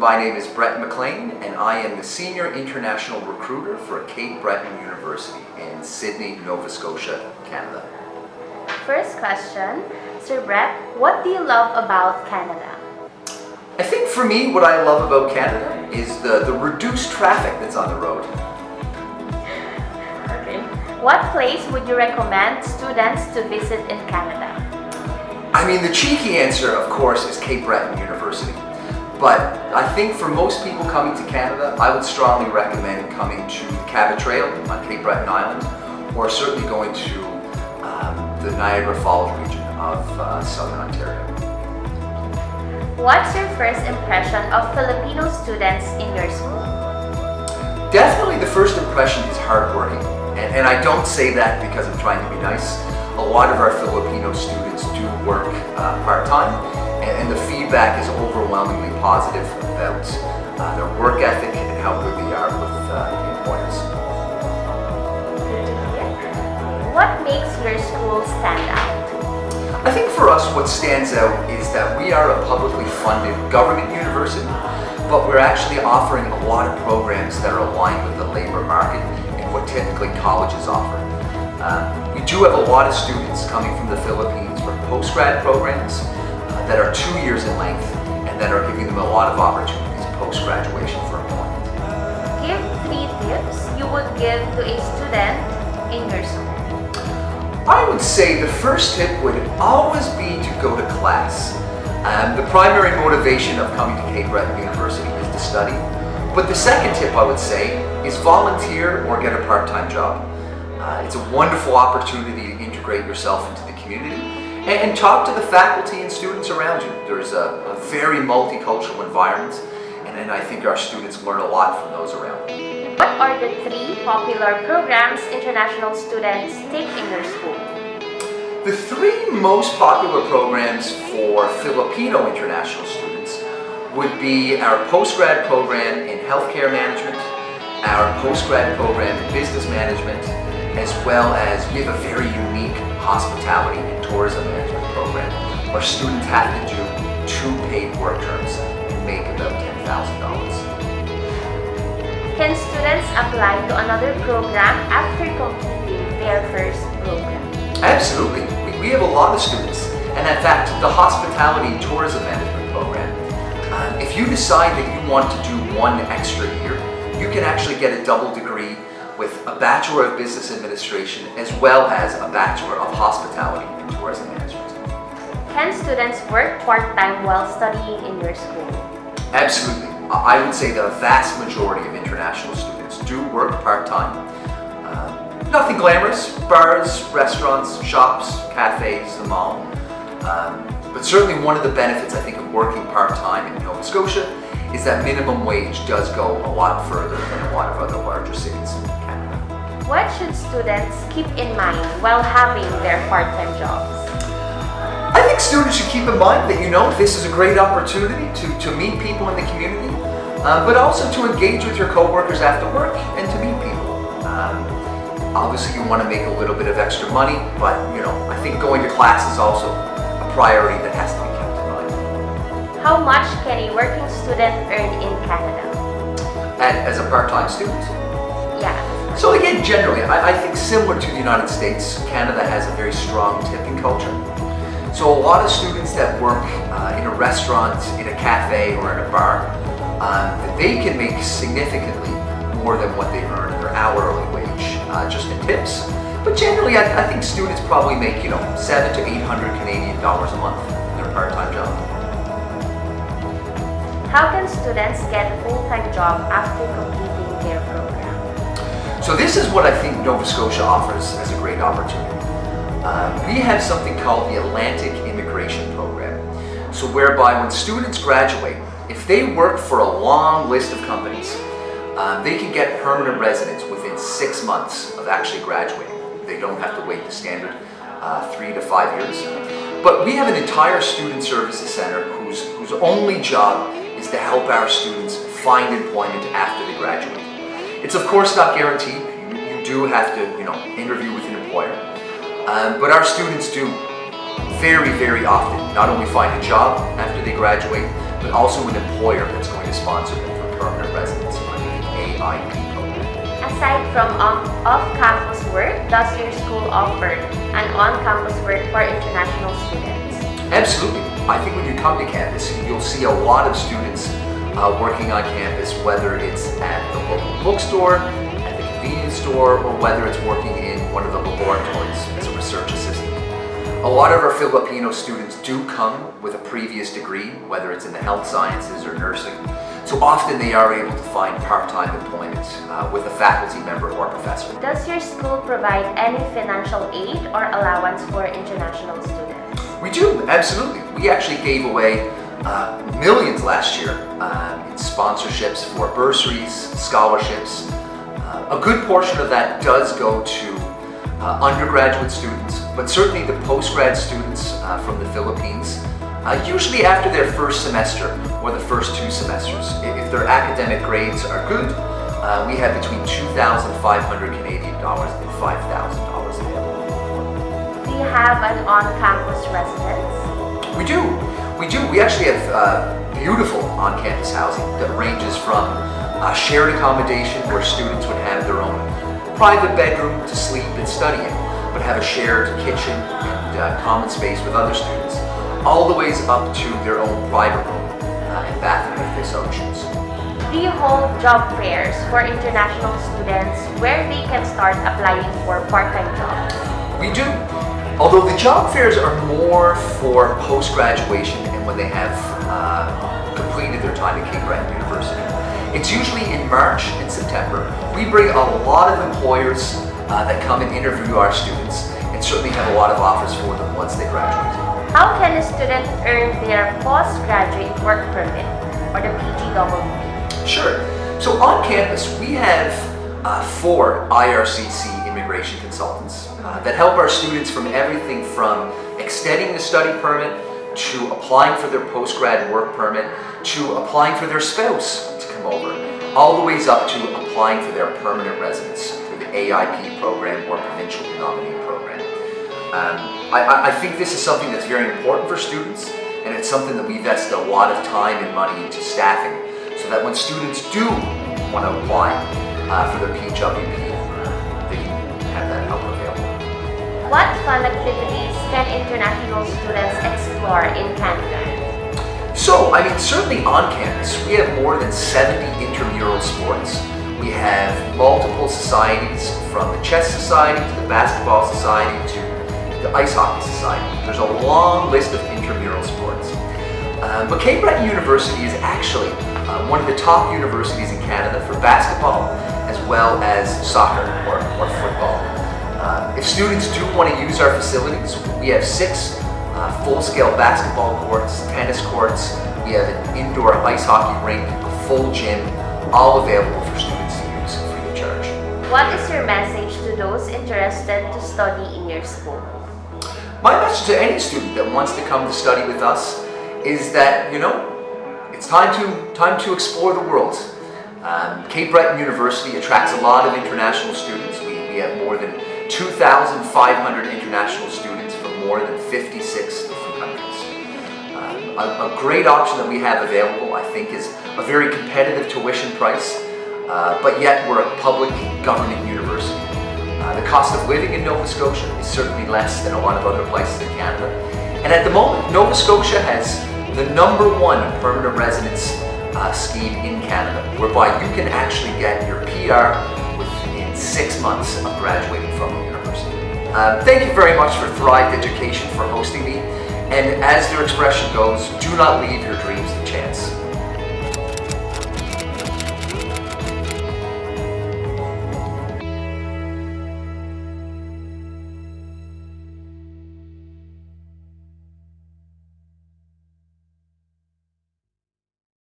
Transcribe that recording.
My name is Brett McLean, and I am the Senior International Recruiter for Cape Breton University in Sydney, Nova Scotia, Canada. First question, Sir Brett, what do you love about Canada? I think for me, what I love about Canada is the reduced traffic that's on the road. Okay. What place would you recommend students to visit in Canada? I mean, the cheeky answer, of course, is Cape Breton University. But I think for most people coming to Canada, I would strongly recommend coming to the Cabot Trail on Cape Breton Island, or certainly going to the Niagara Falls region of Southern Ontario. What's your first impression of Filipino students in your school? Definitely the first impression is hardworking. And I don't say that because I'm trying to be nice. A lot of our Filipino students do work part-time, and the feedback is overwhelmingly positive about their work ethic and how good they are with the employers. What makes your school stand out? I think for us what stands out is that we are a publicly funded government university, but we're actually offering a lot of programs that are aligned with the labor market and what typically colleges offer. We do have a lot of students coming from the Philippines for postgrad programs that are 2 years in length and that are giving them a lot of opportunities post-graduation for employment. Give 3 tips you would give to a student in your school. I would say the first tip would always be to go to class. The primary motivation of coming to Cape Breton University is to study, but the second tip I would say is volunteer or get a part-time job. It's a wonderful opportunity to integrate yourself into the community and talk to the faculty and students around you. There's a very multicultural environment, and I think our students learn a lot from those around them. What are the 3 popular programs international students take in your school? The 3 most popular programs for Filipino international students would be our postgrad program in healthcare management, our postgrad program in business management, as well as we have a very unique hospitality and tourism management program where students have to do 2 paid work terms and make about $10,000. Can students apply to another program after completing their first program? Absolutely. We have a lot of students, and in fact, the hospitality and tourism management program, if you decide that you want to do 1 extra year, you can actually get a double degree with a Bachelor of Business Administration as well as a Bachelor of Hospitality and Tourism Management. Can students work part-time while studying in your school? Absolutely. I would say the vast majority of international students do work part-time. Nothing glamorous, bars, restaurants, shops, cafes, the mall. But certainly one of the benefits I think of working part-time in Nova Scotia is that minimum wage does go a lot further than a lot of other larger cities in Canada. What should students keep in mind while having their part-time jobs? I think students should keep in mind that, this is a great opportunity to meet people in the community, but also to engage with your coworkers after work and to meet people. Obviously, you want to make a little bit of extra money, but, I think going to class is also a priority that has to be kept in mind. How much can a working student earn in Canada? As a part-time student? Yeah. So again, generally, I think similar to the United States, Canada has a very strong tipping culture. So a lot of students that work in a restaurant, in a cafe, or in a bar, they can make significantly more than what they earn in their hourly wage, just in tips. But generally, I think students probably make, $700 to $800 Canadian dollars a month in their part-time job. How can students get a full-time job after completing their program? So this is what I think Nova Scotia offers as a great opportunity. We have something called the Atlantic Immigration Program. So whereby when students graduate, if they work for a long list of companies, they can get permanent residence within 6 months of actually graduating. They don't have to wait the standard 3 to 5 years. But we have an entire student services center whose only job is to help our students find employment after they graduate. It's of course not guaranteed. You do have to, interview with an employer. But our students do very, very often not only find a job after they graduate, but also an employer that's going to sponsor them for permanent residence under the AIP program. Aside from off-campus work, does your school offer an on-campus work for international students? Absolutely. I think when you come to campus, you'll see a lot of students working on campus, whether it's at the local bookstore, at the convenience store, or whether it's working in one of the laboratories as a research assistant. A lot of our Filipino students do come with a previous degree, whether it's in the health sciences or nursing. So often they are able to find part-time employment with a faculty member or professor. Does your school provide any financial aid or allowance for international students? We do, absolutely. We actually gave away millions last year in sponsorships for bursaries, scholarships. A good portion of that does go to undergraduate students, but certainly the postgrad students from the Philippines, usually after their first semester or the first 2 semesters. If their academic grades are good, we have between 2,500 Canadian dollars and $5,000 available. Do you have an on-campus residence? We do. We actually have beautiful on-campus housing that ranges from shared accommodation where students would have their own private bedroom to sleep and study in, but have a shared kitchen and common space with other students, all the ways up to their own private room and bathroom if they so choose. Do you hold job fairs for international students where they can start applying for part-time jobs? We do. Although the job fairs are more for post-graduation and when they have completed their time at Breton University. It's usually in March and September. We bring a lot of employers that come and interview our students and certainly have a lot of offers for them once they graduate. How can a student earn their postgraduate work permit or the PGWP? Sure. So on campus, we have 4 IRCC immigration consultants that help our students from everything from extending the study permit to applying for their postgrad work permit to applying for their spouse to come over, all the ways up to applying for their permanent residence through the AIP program or provincial nominee program. I think this is something that's very important for students, and it's something that we invest a lot of time and money into staffing so that when students do want to apply for their PGWP, they can have that help available. What fun activities can international students explore in Canada? So, certainly on campus, we have more than 70 intramural sports. We have multiple societies, from the chess society to the basketball society to the ice hockey society. There's a long list of intramural sports. But Breton University is actually one of the top universities in Canada for basketball as well as soccer or football. If students do want to use our facilities, we have 6 full-scale basketball courts, tennis courts, we have an indoor ice hockey rink, a full gym, all available for students to use free of charge. What is your message to those interested to study in your school? My message to any student that wants to come to study with us is that, it's time to explore the world. Breton University attracts a lot of international students. We have more than 2,500 international students from more than 56 different countries. A great option that we have available, I think, is a very competitive tuition price, but yet we're a public government university. The cost of living in Nova Scotia is certainly less than a lot of other places in Canada. And at the moment, Nova Scotia has the #1 permanent residence scheme in Canada, whereby you can actually get your PR within 6 months of graduating from the university. Thank you very much for Thrive Education for hosting me. And as their expression goes, do not leave your dreams to chance.